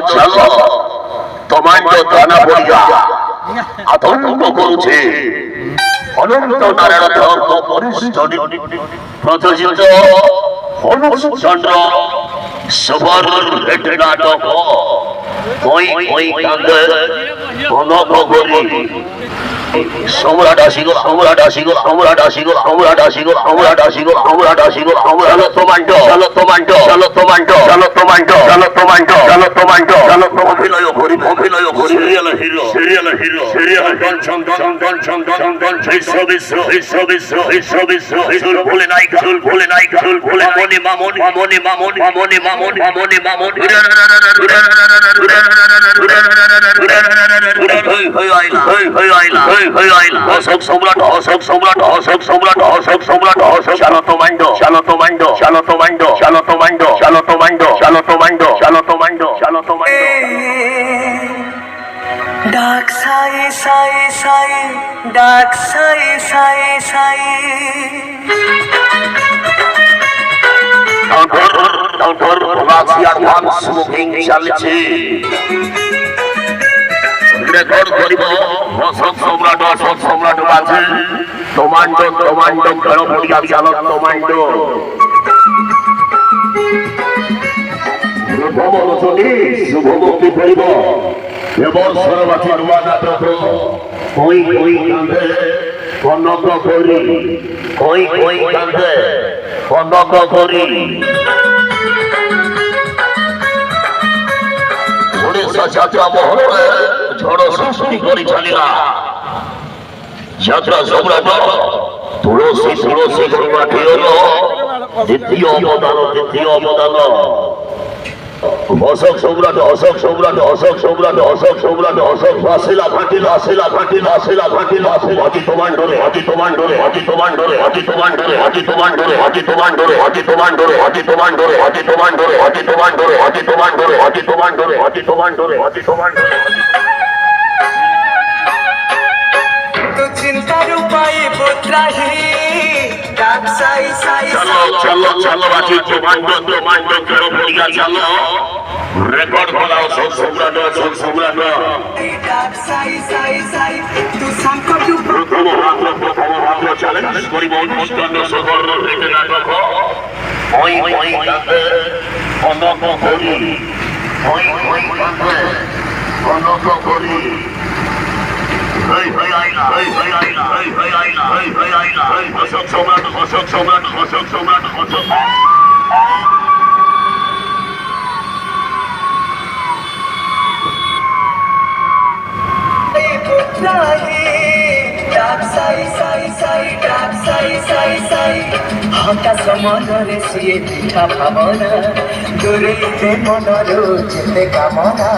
ঝাল টমেটো দানা পড়িয়া আতঙ্ক করছে অনন্ত নারায়ণ ধর্ম বরিষ্ঠ প্রযোজিত অনুচন্দ্র সবার হেড নাটক কই কই কান্দে কনক করি সম্রাট আসিগো সম্রাট আসিগো সম্রাট আসিগো সম্রাট আসিগো সম্রাট আসিগো সম্রাট আসিগো চলো তোমান্টো চলো তোমান্টো চলো তোমান্টো চলো তোমান্টো চলো তোমান্টো চলো তোমান্টো চলো অভিনয় করি সিরিয়াল হিরো ডন চুল ভুলে নায়িকা চুল ভুলে মামনি অশোক সম্রাট চালো তোমান্ডো ডাক সাই ডাক সাই স্মোকিং চলছে রেকর্ড করিব অশোক সম্রাট আছে তোমান্ডো খেল পড়িয়া চাল তোমান্ডো শুভমুক্তি করিব এবার সরবাচী নূয়া নাটক কই কান্দে কনক করি কই কান্দে কনক করি ওড়িশা যাত্রা মহলে ঝড় সৃষ্টি করে চালিলা যাত্রা সম্রাট তুলসী গর্বাঠিল দ্বিতীয় অবদান অশোক সম্রাট আসিলা ঘাটিল অতি তোমান্ডরে তো চিন্তার উপায় বোধরাহি ডাক সাই চলো বাকি তোমান্ডো খেলো পড়িয়া চলো রেকর্ড করা অশোক সম্রাট ডাক সাই তু সংকট প্রথম ভাগ্য চ্যালেঞ্জ করিব অনুষ্ঠান সফর হেঁটে নাটক কই কান্দে কনক করি কনক করি অশোক সম্রাট হঠাৎ মନରେ সিয়ে পিঠা ভাবনা দূরেতে মনর যেতে কামনা